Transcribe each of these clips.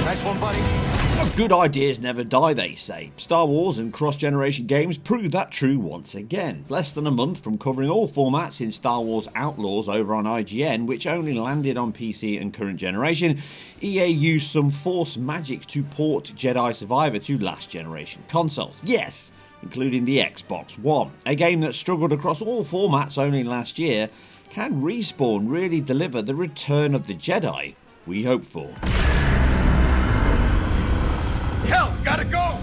Nice one, buddy. Good ideas never die, they say. Star Wars and cross-generation games prove that true once again. Less than a month from covering all formats in Star Wars Outlaws over on IGN, which only landed on PC and current generation, EA used some Force magic to port Jedi Survivor to last generation consoles. Yes, including the Xbox One. A game that struggled across all formats only last year. Can Respawn really deliver the return of the Jedi we hope for? Hell, gotta go!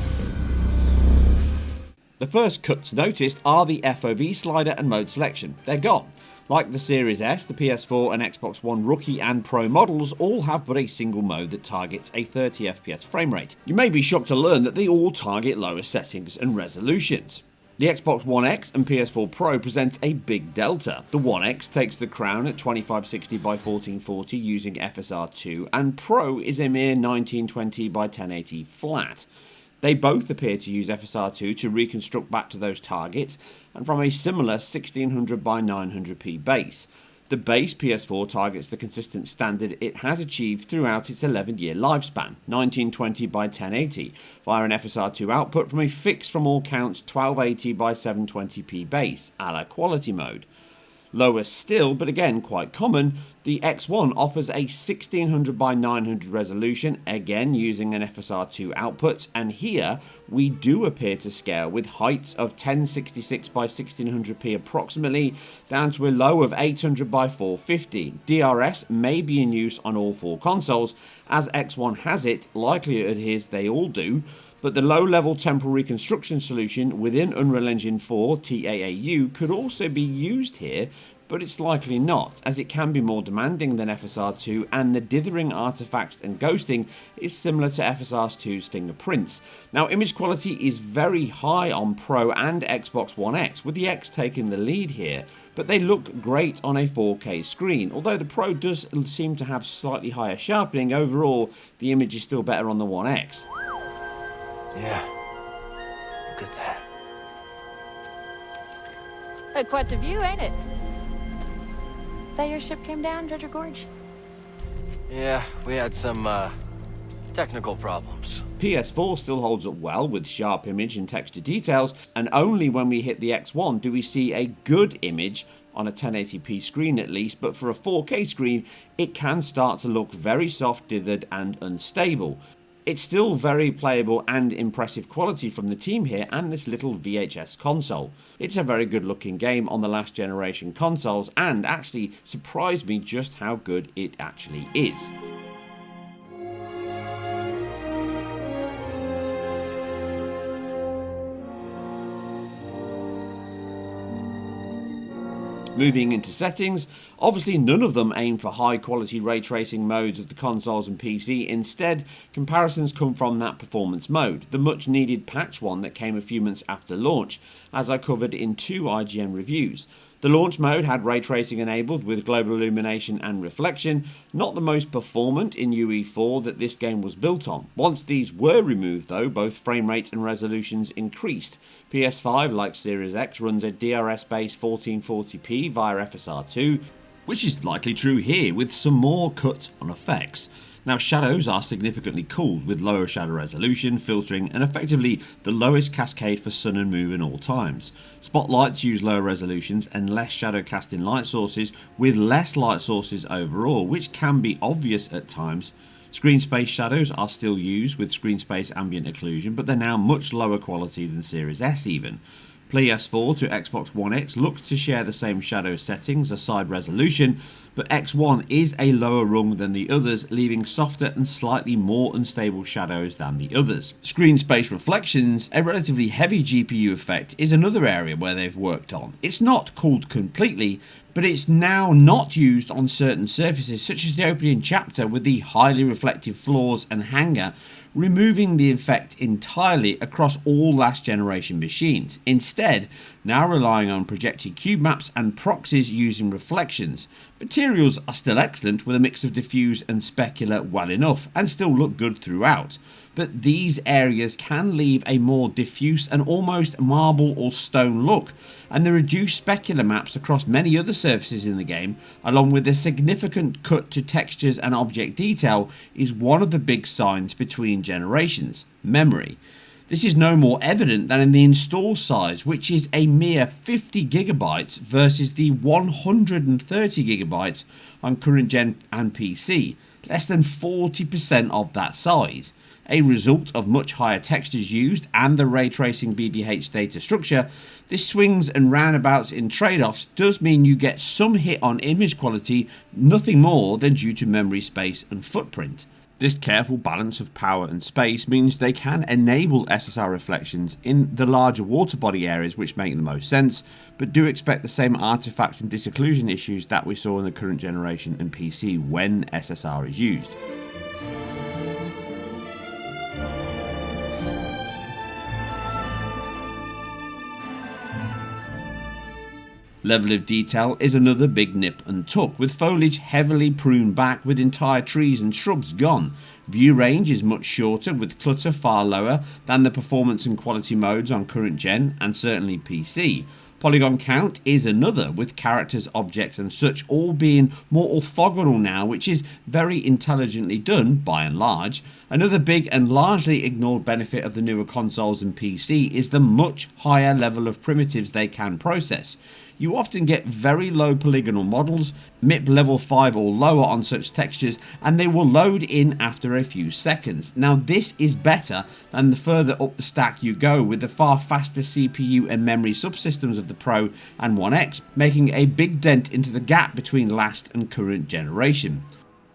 The first cuts noticed are the FOV slider and mode selection. They're gone. Like the Series S, the PS4 and Xbox One Rookie and Pro models all have but a single mode that targets a 30 FPS frame rate. You may be shocked to learn that they all target lower settings and resolutions. The Xbox One X and PS4 Pro present a big delta. The One X takes the crown at 2560 by 1440 using FSR2, and Pro is a mere 1920 by 1080 flat. They both appear to use FSR2 to reconstruct back to those targets, and from a similar 1600 by 900p base. The base PS4 targets the consistent standard it has achieved throughout its 11-year lifespan, 1920 by 1080, via an FSR2 output from a fixed from all counts 1280 by 720p base, a la quality mode. Lower still, but again quite common, the X1 offers a 1600 by 900 resolution, again using an FSR2 output, and here we do appear to scale with heights of 1066 by 1600p approximately, down to a low of 800 by 450. DRS may be in use on all four consoles, as X1 has it, likelihood is they all do, but the low-level temporal reconstruction solution within Unreal Engine 4 TAAU could also be used here, but it's likely not, as it can be more demanding than FSR2, and the dithering artifacts and ghosting is similar to FSR2's fingerprints. Now, image quality is very high on Pro and Xbox One X, with the X taking the lead here, but they look great on a 4K screen. Although the Pro does seem to have slightly higher sharpening, overall the image is still better on the One X. Yeah. Look at that. Hey, quite the view, ain't it? That your ship came down, Dredger Gorge? Yeah, we had some, technical problems. PS4 still holds up well with sharp image and texture details, and only when we hit the X1 do we see a good image on a 1080p screen at least, but for a 4K screen it can start to look very soft, dithered and unstable. It's still very playable and impressive quality from the team here and this little VHS console. It's a very good looking game on the last generation consoles, and actually surprised me just how good it actually is. Moving into settings, obviously none of them aim for high quality ray tracing modes of the consoles and PC. Instead, comparisons come from that performance mode, the much needed patch one that came a few months after launch, as I covered in 2 IGN reviews. The launch mode had ray tracing enabled with global illumination and reflection, not the most performant in UE4 that this game was built on. Once these were removed though, both frame rate and resolutions increased. PS5, like Series X, runs a DRS based 1440p via FSR2, which is likely true here with some more cuts on effects. Now, shadows are significantly cooled with lower shadow resolution, filtering and effectively the lowest cascade for sun and moon in all times. Spotlights use lower resolutions and less shadow casting light sources with less light sources overall, which can be obvious at times. Screen space shadows are still used with screen space ambient occlusion, but they're now much lower quality than Series S even. PS4 to Xbox One X look to share the same shadow settings aside resolution, but X1 is a lower rung than the others, leaving softer and slightly more unstable shadows than the others. Screen space reflections, a relatively heavy GPU effect, is another area where they've worked on. It's not cooled completely, but it's now not used on certain surfaces such as the opening chapter with the highly reflective floors and hangar, removing the effect entirely across all last generation machines. Instead, now relying on projected cube maps and proxies using reflections. Materials are still excellent with a mix of diffuse and specular well enough and still look good throughout, but these areas can leave a more diffuse and almost marble or stone look, and the reduced specular maps across many other surfaces in the game, along with a significant cut to textures and object detail, is one of the big signs between generations: memory. This is no more evident than in the install size, which is a mere 50 gigabytes versus the 130 gigabytes on current gen and PC, less than 40% of that size. A result of much higher textures used and the ray tracing BBH data structure, this swings and roundabouts in trade-offs does mean you get some hit on image quality, nothing more than due to memory space and footprint. This careful balance of power and space means they can enable SSR reflections in the larger water body areas, which make the most sense, but do expect the same artifacts and disocclusion issues that we saw in the current generation and PC when SSR is used. Level of detail is another big nip and tuck, with foliage heavily pruned back with entire trees and shrubs gone. View range is much shorter, with clutter far lower than the performance and quality modes on current gen and certainly PC. Polygon count is another, with characters, objects and such all being more orthogonal now, which is very intelligently done by and large. Another big and largely ignored benefit of the newer consoles and PC is the much higher level of primitives they can process. You often get very low polygonal models, MIP level 5 or lower on such textures, and they will load in after a few seconds. Now this is better than the further up the stack you go, with the far faster CPU and memory subsystems of the Pro and 1X, making a big dent into the gap between last and current generation.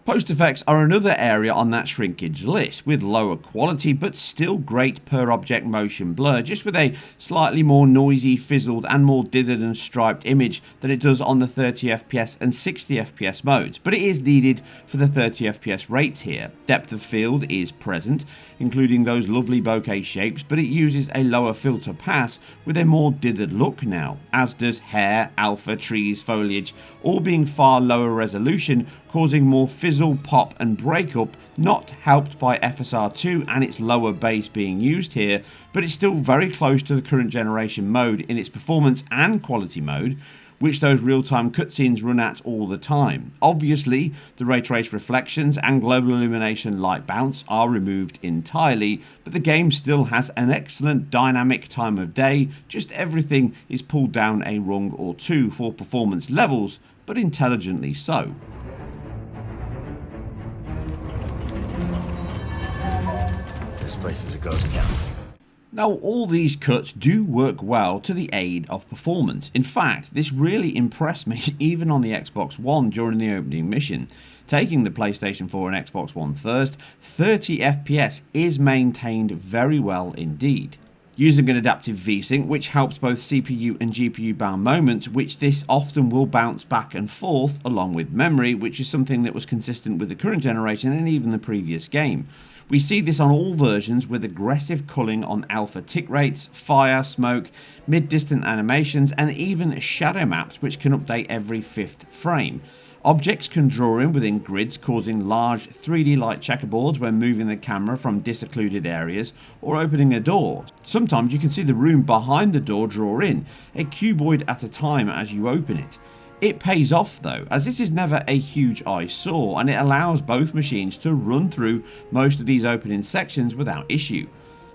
Post effects are another area on that shrinkage list, with lower quality but still great per object motion blur, just with a slightly more noisy, fizzled and more dithered and striped image than it does on the 30 FPS and 60 FPS modes, but it is needed for the 30 FPS rates here. Depth of field is present, including those lovely bokeh shapes, but it uses a lower filter pass with a more dithered look now, as does hair, alpha, trees, foliage, all being far lower resolution, causing more fizzle, pop and breakup, not helped by FSR2 and its lower base being used here, but it's still very close to the current generation mode in its performance and quality mode, which those real-time cutscenes run at all the time. Obviously, the ray trace reflections and global illumination light bounce are removed entirely, but the game still has an excellent dynamic time of day, just everything is pulled down a rung or two for performance levels, but intelligently so. This place is a ghost town. Now, all these cuts do work well to the aid of performance. In fact, this really impressed me even on the Xbox One during the opening mission. Taking the PlayStation 4 and Xbox One first, 30 FPS is maintained very well indeed. Using an adaptive VSync, which helps both CPU and GPU bound moments, which this often will bounce back and forth along with memory, which is something that was consistent with the current generation and even the previous game. We see this on all versions, with aggressive culling on alpha tick rates, fire, smoke, mid-distant animations and even shadow maps, which can update every 5th frame. Objects can draw in within grids, causing large 3D like checkerboards when moving the camera from disoccluded areas or opening a door. Sometimes you can see the room behind the door draw in, a cuboid at a time as you open it. It pays off though, as this is never a huge eyesore and it allows both machines to run through most of these opening sections without issue.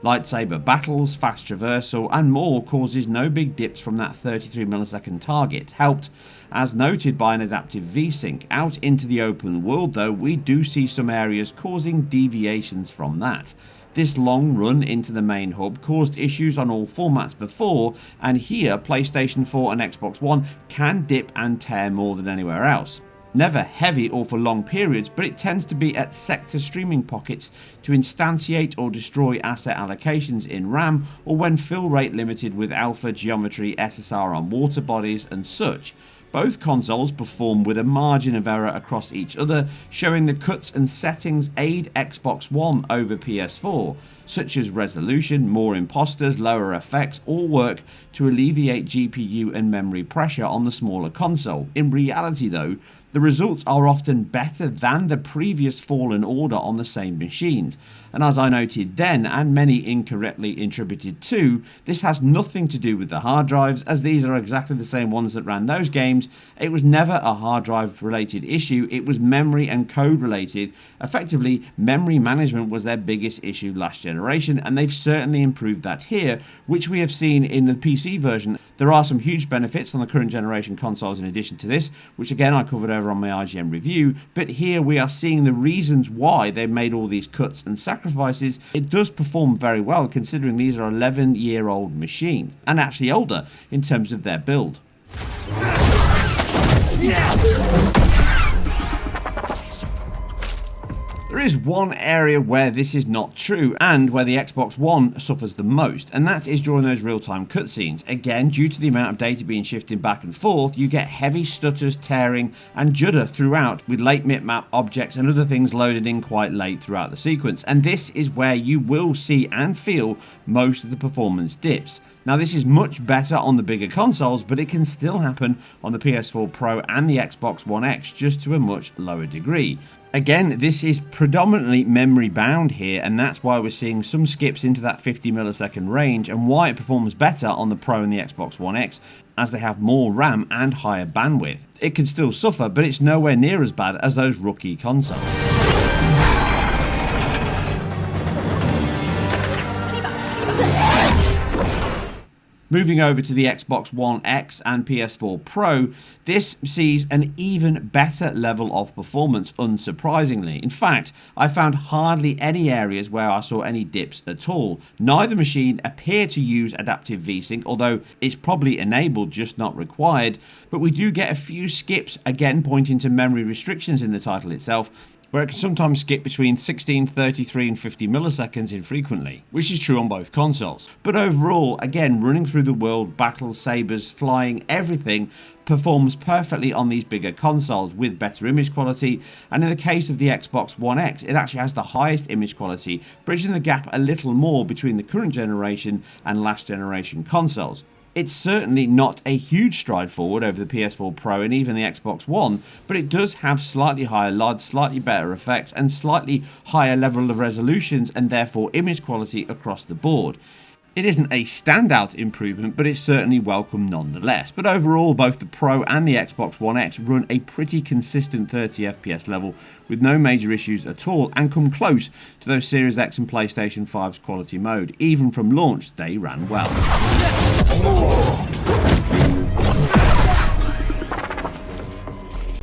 Lightsaber battles, fast traversal and more causes no big dips from that 33 millisecond target, helped, as noted, by an adaptive VSync. Out into the open world though, we do see some areas causing deviations from that. This long run into the main hub caused issues on all formats before, and here PlayStation 4 and Xbox One can dip and tear more than anywhere else. Never heavy or for long periods, but it tends to be at sector streaming pockets to instantiate or destroy asset allocations in RAM, or when fill rate limited with alpha geometry SSR on water bodies and such. Both consoles perform with a margin of error across each other, showing the cuts and settings aid Xbox One over PS4, such as resolution, more imposters, lower effects, all work to alleviate GPU and memory pressure on the smaller console. In reality though, the results are often better than the previous Fallen Order on the same machines, and as I noted then, and many incorrectly attributed to, this has nothing to do with the hard drives, as these are exactly the same ones that ran those games. It was never a hard drive related issue, it was memory and code related. Effectively, memory management was their biggest issue last generation, and they've certainly improved that here, which we have seen in the PC version. There are some huge benefits on the current generation consoles in addition to this, which again I covered over on my IGN review, but here we are seeing the reasons why they've made all these cuts and sacrifices. It does perform very well considering these are 11-year-old machines, and actually older in terms of their build. There is one area where this is not true, and where the Xbox One suffers the most, and that is during those real-time cutscenes. Again, due to the amount of data being shifted back and forth, you get heavy stutters, tearing, and judder throughout, with late map objects and other things loaded in quite late throughout the sequence, and this is where you will see and feel most of the performance dips. Now this is much better on the bigger consoles, but it can still happen on the PS4 Pro and the Xbox One X, just to a much lower degree. Again, this is predominantly memory bound here, and that's why we're seeing some skips into that 50 millisecond range, and why it performs better on the Pro and the Xbox One X, as they have more RAM and higher bandwidth. It can still suffer, but it's nowhere near as bad as those rookie consoles. Moving over to the Xbox One X and PS4 Pro, this sees an even better level of performance, unsurprisingly. In fact, I found hardly any areas where I saw any dips at all. Neither machine appear to use adaptive VSync, although it's probably enabled, just not required, but we do get a few skips, again pointing to memory restrictions in the title itself, where it can sometimes skip between 16, 33 and 50 milliseconds infrequently, which is true on both consoles. But overall, again, running through the world, battles, sabers, flying, everything performs perfectly on these bigger consoles with better image quality, and in the case of the Xbox One X, it actually has the highest image quality, bridging the gap a little more between the current generation and last generation consoles. It's certainly not a huge stride forward over the PS4 Pro and even the Xbox One, but it does have slightly higher LOD, slightly better effects, and slightly higher level of resolutions and therefore image quality across the board. It isn't a standout improvement, but it's certainly welcome nonetheless. But overall, both the Pro and the Xbox One X run a pretty consistent 30 FPS level with no major issues at all, and come close to those Series X and PlayStation 5's quality mode. Even from launch, they ran well.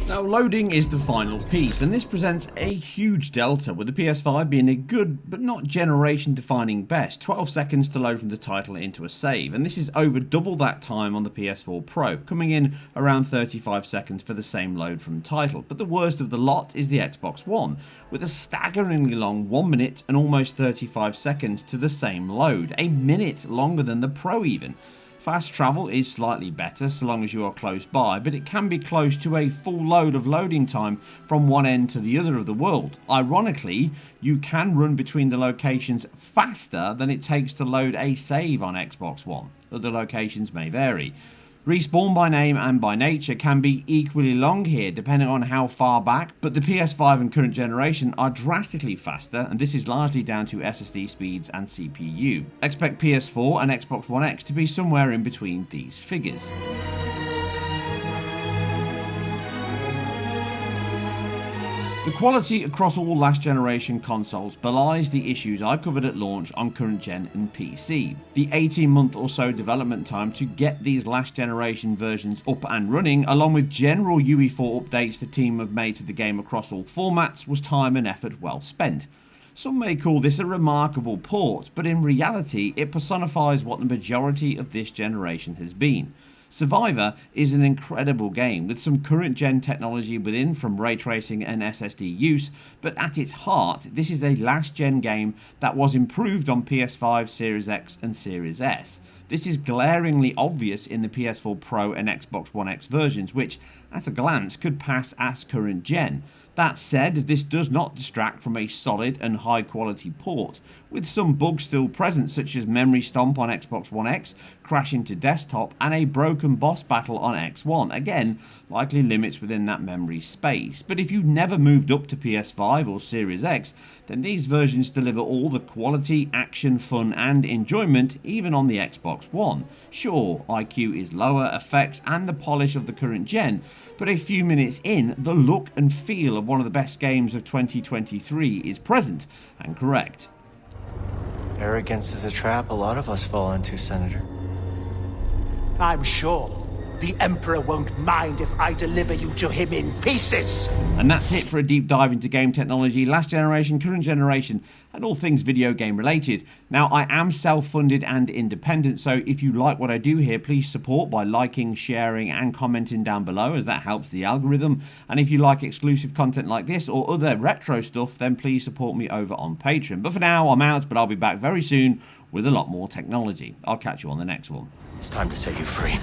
Now, loading is the final piece, and this presents a huge delta, with the PS5 being a good but not generation defining best, 12 seconds to load from the title into a save, and this is over double that time on the PS4 Pro, coming in around 35 seconds for the same load from title. But the worst of the lot is the Xbox One, with a staggeringly long 1 minute and almost 35 seconds to the same load, a minute longer than the Pro even. Fast travel is slightly better so long as you are close by, but it can be close to a full load of loading time from one end to the other of the world. Ironically, you can run between the locations faster than it takes to load a save on Xbox One. Other locations may vary. Respawn by name and by nature can be equally long here depending on how far back, but the PS5 and current generation are drastically faster, and this is largely down to SSD speeds and CPU. Expect PS4 and Xbox One X to be somewhere in between these figures. The quality across all last generation consoles belies the issues I covered at launch on current gen and PC. The 18-month or so development time to get these last generation versions up and running, along with general UE4 updates the team have made to the game across all formats, was time and effort well spent. Some may call this a remarkable port, but in reality it personifies what the majority of this generation has been. Survivor is an incredible game with some current gen technology within, from ray tracing and SSD use, but at its heart this is a last gen game that was improved on PS5, Series X and Series S. This is glaringly obvious in the PS4 Pro and Xbox One X versions, which, at a glance, could pass as current gen. That said, this does not distract from a solid and high quality port, with some bugs still present such as memory stomp on Xbox One X, crashing to desktop, and a broken boss battle on X1, again likely limits within that memory space. But if you never moved up to PS5 or Series X, then these versions deliver all the quality, action, fun and enjoyment even on the Xbox One. Sure, IQ is lower, effects and the polish of the current gen, but a few minutes in, the look and feel of one of the best games of 2023 is present and correct. Arrogance is a trap a lot of us fall into, Senator. I'm sure the Emperor won't mind if I deliver you to him in pieces. And that's it for a deep dive into game technology, last generation, current generation, and all things video game related. Now, I am self-funded and independent, so if you like what I do here, please support by liking, sharing, and commenting down below, as that helps the algorithm. And if you like exclusive content like this or other retro stuff, then please support me over on Patreon. But for now, I'm out, but I'll be back very soon with a lot more technology. I'll catch you on the next one. It's time to set you free.